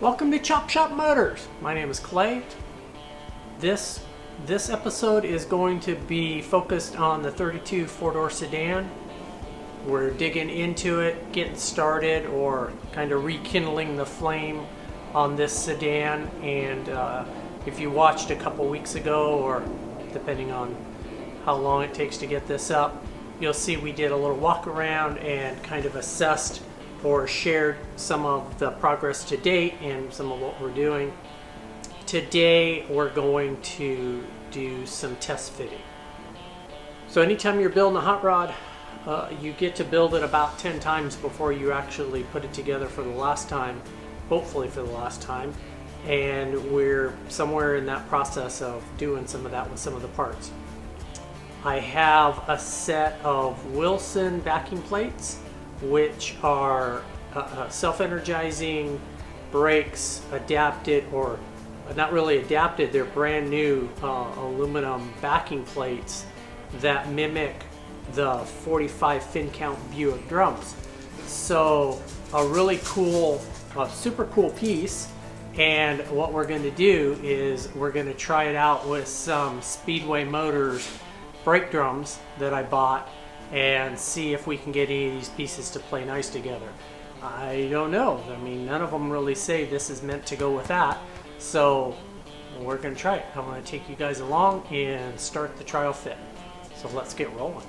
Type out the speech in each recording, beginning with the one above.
Welcome to Chop Shop Motors. My name is Clay. This episode is going to be focused on the 32 four-door sedan. We're digging into it, getting started, or kind of rekindling the flame on this sedan. And if you watched a couple weeks ago, or depending on how long it takes to get this up, you'll see we did a little walk around and kind of assessed or shared some of the progress to date and some of what we're doing. Today we're going to do some test fitting. So anytime you're building a hot rod, you get to build it about 10 times before you actually put it together for the last time, hopefully for the last time. And we're somewhere in that process of doing some of that with some of the parts. I have a set of Wilson backing plates, which are self-energizing brakes, adapted, or not really adapted, they're brand new aluminum backing plates that mimic the 45 fin count Buick drums. So a really cool, super cool piece. And what we're going to do is we're going to try it out with some Speedway Motors brake drums that I bought and see if we can get any of these pieces to play nice together. I don't know. I mean, none of them really say this is meant to go with that. So we're going to try it. I'm going to take you guys along and start the trial fit. So let's get rolling.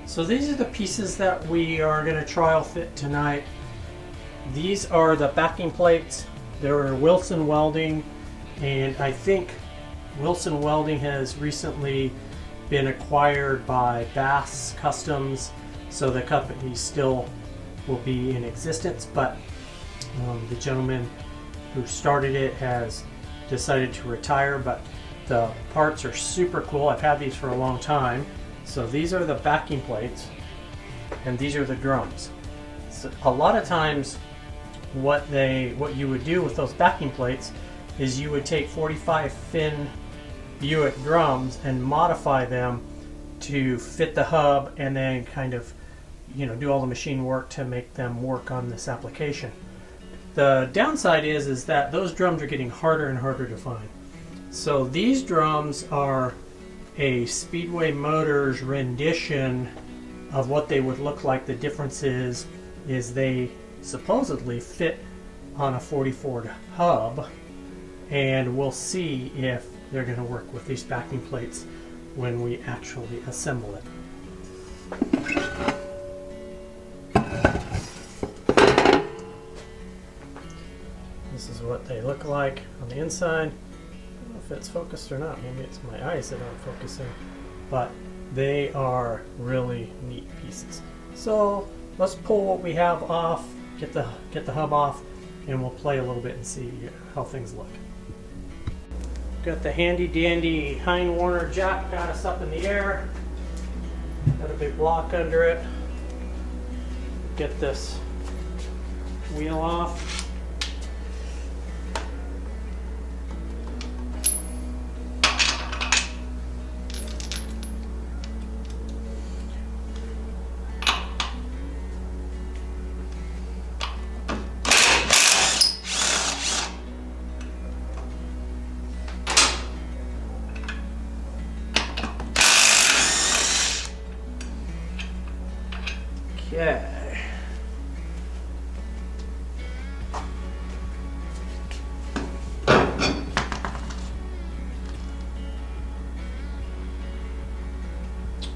So these are the pieces that we are going to trial fit tonight. These are the backing plates. They're Wilson Welding, and I think Wilson Welding has recently been acquired by Bass Customs, so the company still will be in existence, but the gentleman who started it has decided to retire. But the parts are super cool. I've had these for a long time. So these are the backing plates and these are the drums. So a lot of times what you would do with those backing plates is you would take 45 fin Buick drums and modify them to fit the hub, and then kind of, do all the machine work to make them work on this application. The downside is that those drums are getting harder and harder to find. So these drums are a Speedway Motors rendition of what they would look like. The difference is they supposedly fit on a 44 hub, and we'll see if they're going to work with these backing plates when we actually assemble it. This is what they look like on the inside. I don't know if it's focused or not. Maybe it's my eyes that aren't focusing, but they are really neat pieces. So let's pull what we have off, get the hub off, and we'll play a little bit and see how things look. Got the handy dandy Hein Warner jack, got us up in the air. Got a big block under it. Get this wheel off. Okay.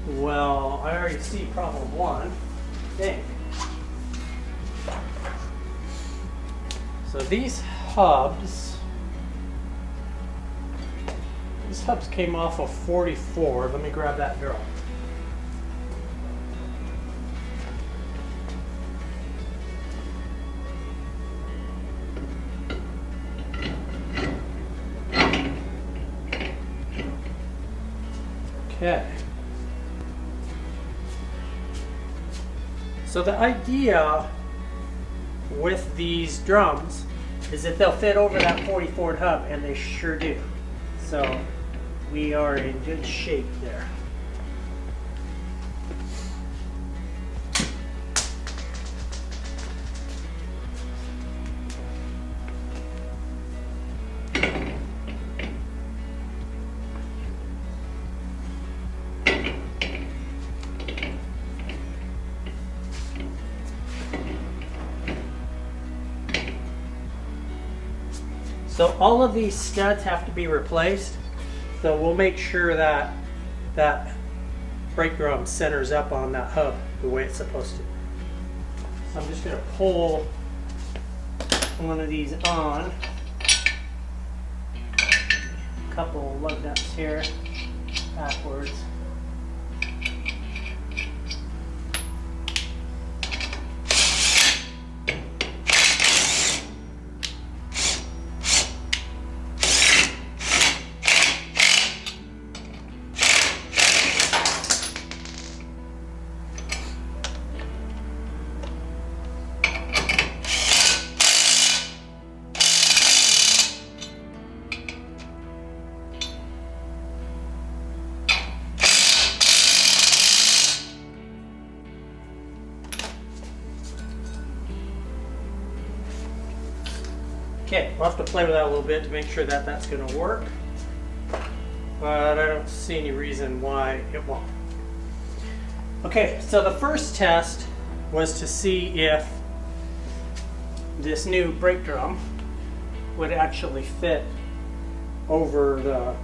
Well, I already see problem one. Dang. So these hubs came off of 44. Let me grab that drum. Okay. So the idea with these drums is that they'll fit over that 44 hub, and they sure do. So we are in good shape there. So all of these studs have to be replaced. So we'll make sure that that brake drum centers up on that hub the way it's supposed to. So I'm just going to pull one of these on. A couple lug nuts here backwards. Okay, we'll have to play with that a little bit to make sure that that's going to work, but I don't see any reason why it won't. Okay, so the first test was to see if this new brake drum would actually fit over the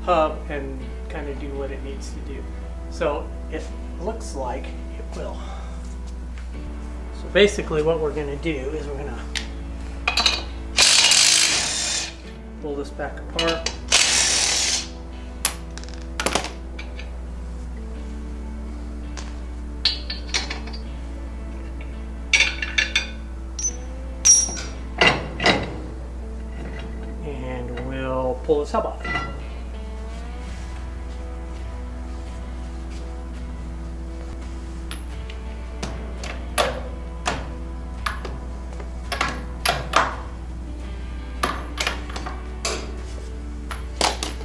hub and kind of do what it needs to do. So it looks like it will. So basically what we're going to do is we're going to pull this back apart. And we'll pull this hub off.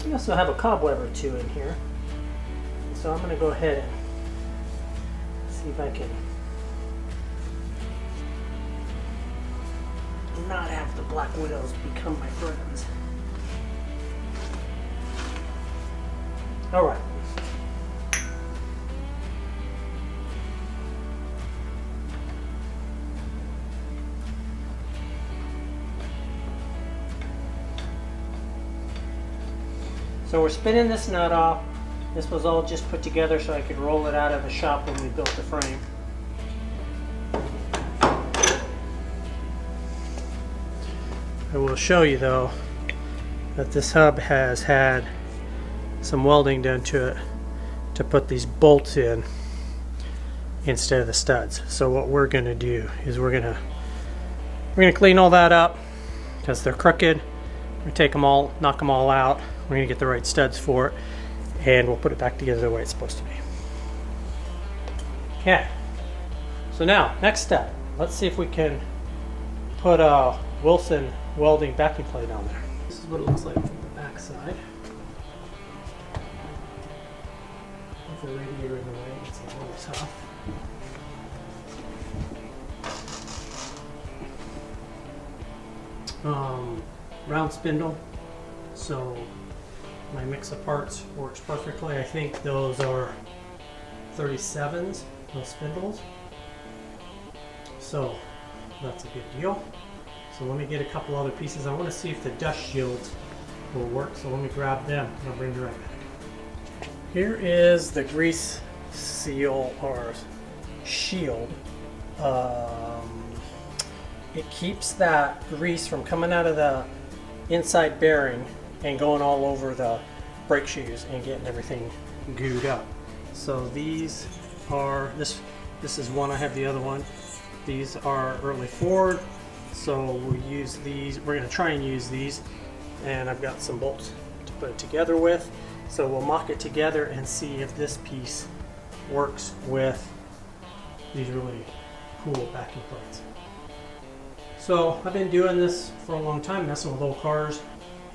We also have a cobweb or two in here, so I'm going to go ahead and see if I can not have the black widows become my friends. All right. So we're spinning this nut off. This was all just put together so I could roll it out of the shop when we built the frame. I will show you though that this hub has had some welding done to it to put these bolts in instead of the studs. So what we're going to do is we're going to clean all that up because they're crooked. We're going to take them all, knock them all out. We're going to get the right studs for it, and we'll put it back together the way it's supposed to be. Okay, so now, next step. Let's see if we can put a Wilson welding backing plate on there. This is what it looks like from the back side. With the radiator in the way, it's a little tough. Round spindle, so my mix of parts works perfectly. I think those are 37s, those spindles. So that's a good deal. So let me get a couple other pieces. I want to see if the dust shields will work. So let me grab them and I'll bring you right back. Here is the grease seal or shield. It keeps that grease from coming out of the inside bearing and going all over the brake shoes and getting everything gooed up. So these are, this is one, I have the other one. These are early Ford, so we'll use these. We're going to try and use these, and I've got some bolts to put it together with. So we'll mock it together and see if this piece works with these really cool backing plates. So I've been doing this for a long time, messing with old cars,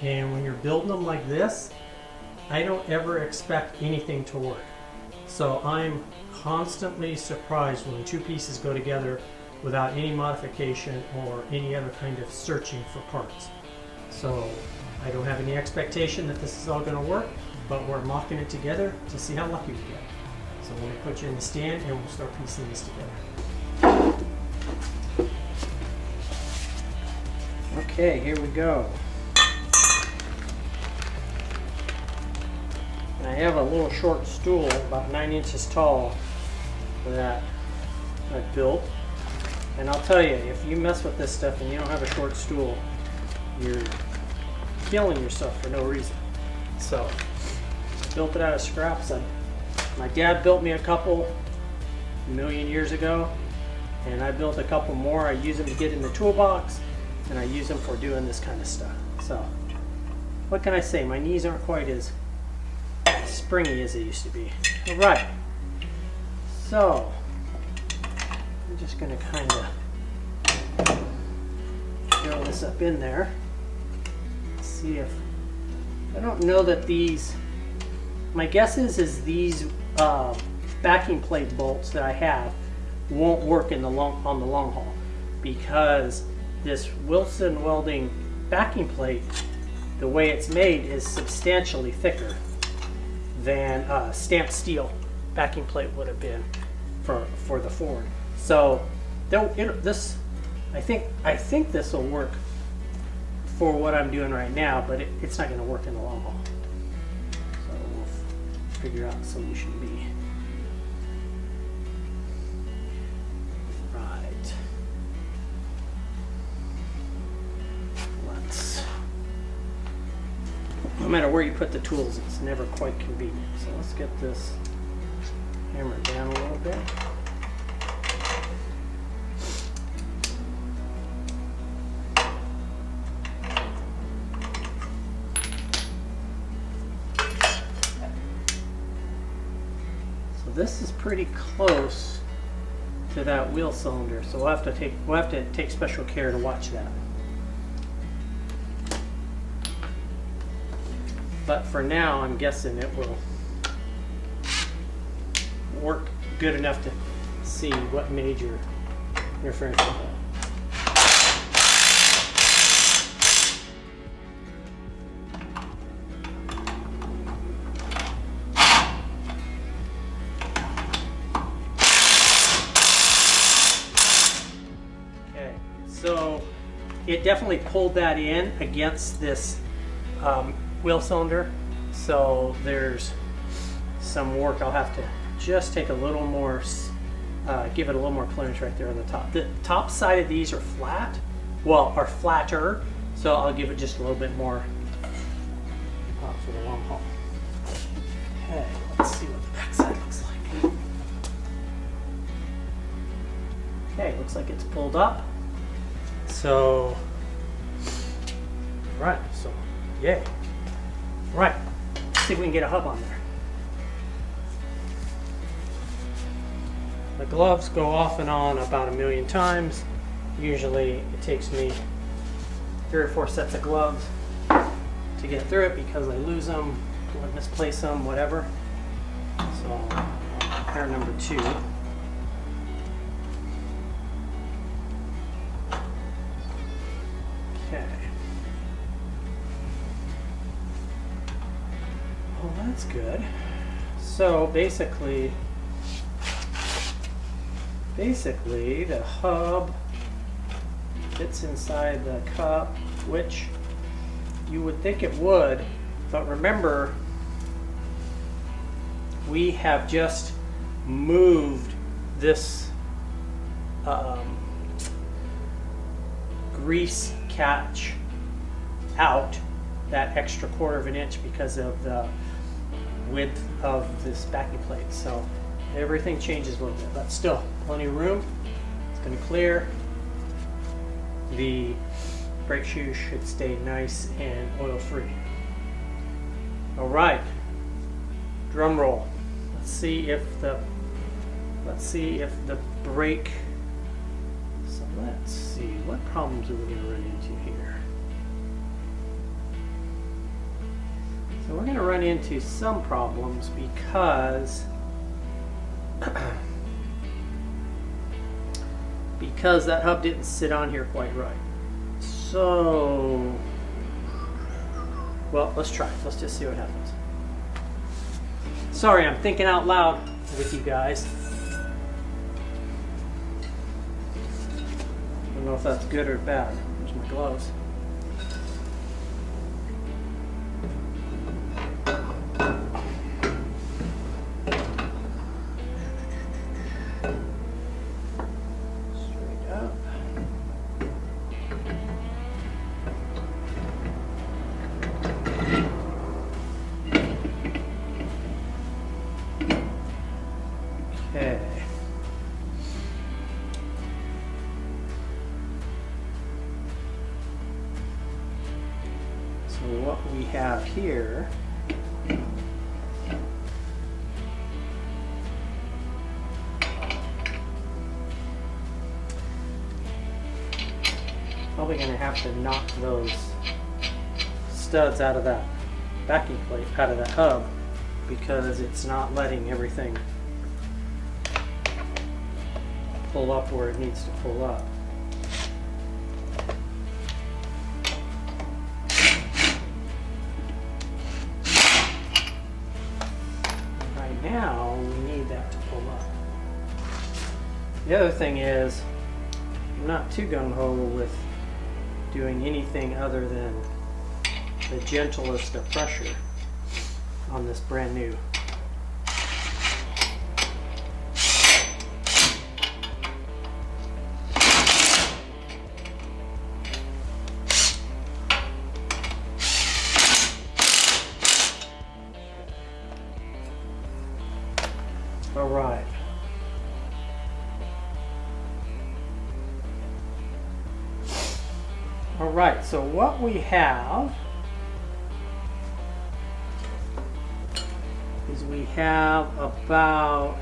and when you're building them like this, I don't ever expect anything to work. So I'm constantly surprised when two pieces go together without any modification or any other kind of searching for parts. So I don't have any expectation that this is all going to work, but we're mocking it together to see how lucky we get. So let me put you in the stand and we'll start piecing this together. Okay, here we go. have a little short stool about 9 inches tall that I built. And I'll tell you, if you mess with this stuff and you don't have a short stool, you're killing yourself for no reason. So, I built it out of scraps. My dad built me a couple a million years ago, and I built a couple more. I use them to get in the toolbox, and I use them for doing this kind of stuff. So, what can I say? My knees aren't quite as springy as they used to be. All right. So, I'm just going to kind of throw this up in there. See if, I don't know that these, my guess is these backing plate bolts that I have won't work on the long haul, because this Wilson Welding backing plate, the way it's made, is substantially thicker than stamped steel backing plate would have been for the Ford. So this, I think this will work for what I'm doing right now, but it's not going to work in the long haul. So we'll figure out solution B. Right. No matter where you put the tools, it's never quite convenient. So let's get this hammered down a little bit. So this is pretty close to that wheel cylinder, so we'll have to take special care to watch that. But for now, I'm guessing it will work good enough to see what major interference will have. Okay, so it definitely pulled that in against this wheel cylinder, so there's some work. I'll have to just take a little more, give it a little more clearance right there on the top. The top side of these are flat, well, are flatter, so I'll give it just a little bit more for the long haul. Okay, let's see what the back side looks like. Okay, looks like it's pulled up. So, right, so yay. Right, let's see if we can get a hub on there. The gloves go off and on about 1,000,000 times. Usually it takes me 3 or 4 sets of gloves to get through it because I lose them, or misplace them, whatever. So, pair number 2. Okay. Well, that's good. So basically the hub fits inside the cup, which you would think it would, but remember, we have just moved this grease catch out that extra 1/4 of an inch because of the width of this backing plate. So everything changes a little bit, but still plenty of room. It's going to clear. The brake shoes should stay nice and oil free. All right, drum roll. Let's see if the brake. So let's see, what problems are we going to run into here? So we're going to run into some problems because that hub didn't sit on here quite right. So, well, let's try it. Let's just see what happens. Sorry, I'm thinking out loud with you guys. I don't know if that's good or bad. There's my gloves. here, probably going to have to knock those studs out of that backing plate, out of that hub, because it's not letting everything pull up where it needs to pull up. Right now, we need that to pull up. The other thing is, I'm not too gung-ho with doing anything other than the gentlest of pressure on this brand new. All right. All right, so what we have is we have about,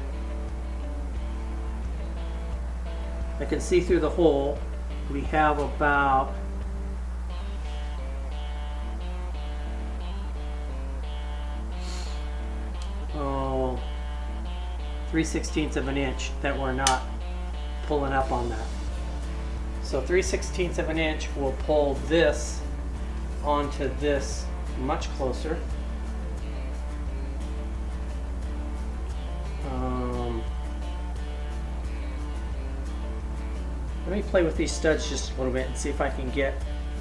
I can see through the hole, we have about oh, 3/16 of an inch that we're not pulling up on that. So 3/16 of an inch will pull this onto this much closer. Let me play with these studs just a little bit and see if I can get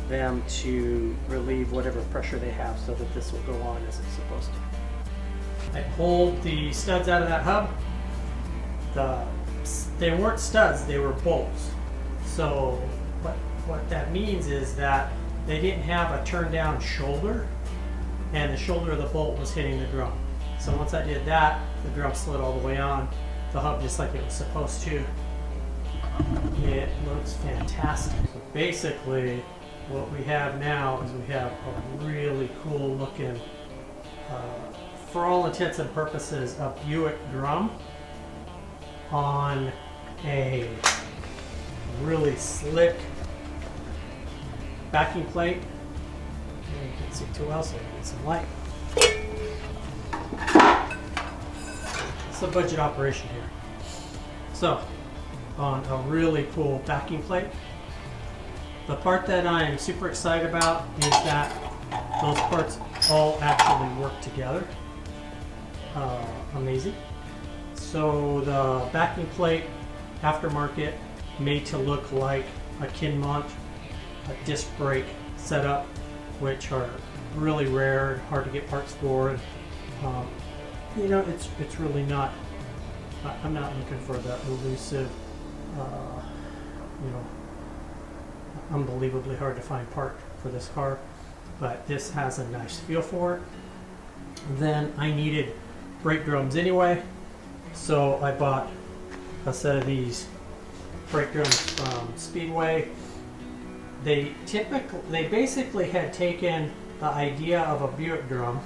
them to relieve whatever pressure they have so that this will go on as it's supposed to. I pulled the studs out of that hub. They weren't studs, they were bolts. So what that means is that they didn't have a turn down shoulder, and the shoulder of the bolt was hitting the drum. So once I did that, the drum slid all the way on the hub just like it was supposed to. It looks fantastic. So basically what we have now is we have a really cool looking, for all intents and purposes, a Buick drum on a really slick backing plate. You can't see too well, so I need some light. It's a budget operation here. So, on a really cool backing plate. The part that I am super excited about is that those parts all actually work together. Amazing. So the backing plate, aftermarket, made to look like a Kinmont, a disc brake setup, which are really rare, hard to get parts for. You know, it's really not. I'm not looking for the elusive, you know, unbelievably hard to find part for this car, but this has a nice feel for it. Then I needed brake drums anyway, so I bought a set of these brake drums from Speedway. They basically had taken the idea of a Buick drum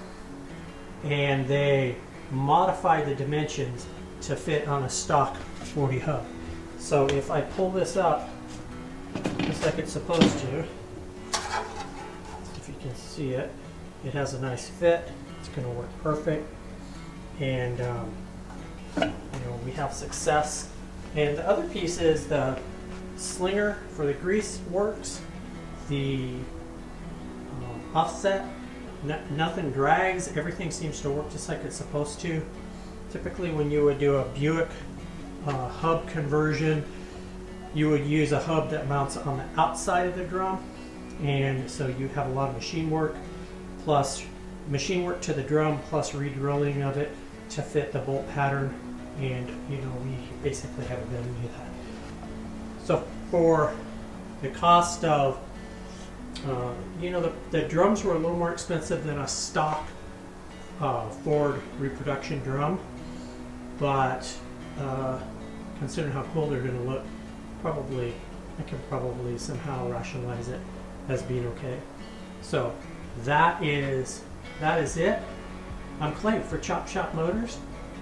and they modified the dimensions to fit on a stock 40 hub. So if I pull this up just like it's supposed to, if you can see it, it has a nice fit. It's going to work perfect, and you know, we have success. And the other piece is the slinger for the grease works. The offset, nothing drags. Everything seems to work just like it's supposed to. Typically, when you would do a Buick hub conversion, you would use a hub that mounts on the outside of the drum, and so you have a lot of machine work to the drum plus re-drilling of it to fit the bolt pattern, and you know, we basically haven't done any of that. So for the cost of you know, the drums were a little more expensive than a stock Ford reproduction drum, but considering how cool they're going to look, probably I can probably somehow rationalize it as being okay. So that is that is it. I'm Clay for Chop Shop Motors.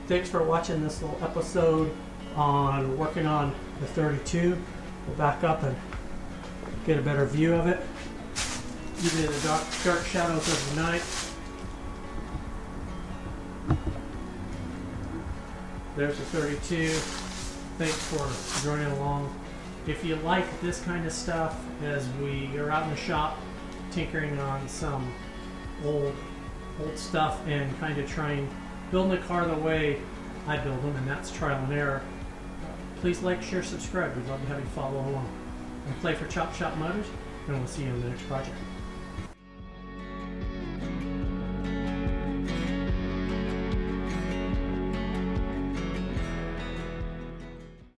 Thanks for watching this little episode on working on the 32. We'll back up and get a better view of it, even in the dark shadows of the night. There's the 32. Thanks for joining along. If you like this kind of stuff, as we are out in the shop tinkering on some old stuff and kind of trying building a car the way I build them, and that's trial and error. Please like, share, subscribe. We'd love to have you follow along. I'm Clay for Chop Shop Motors, and we'll see you in the next project.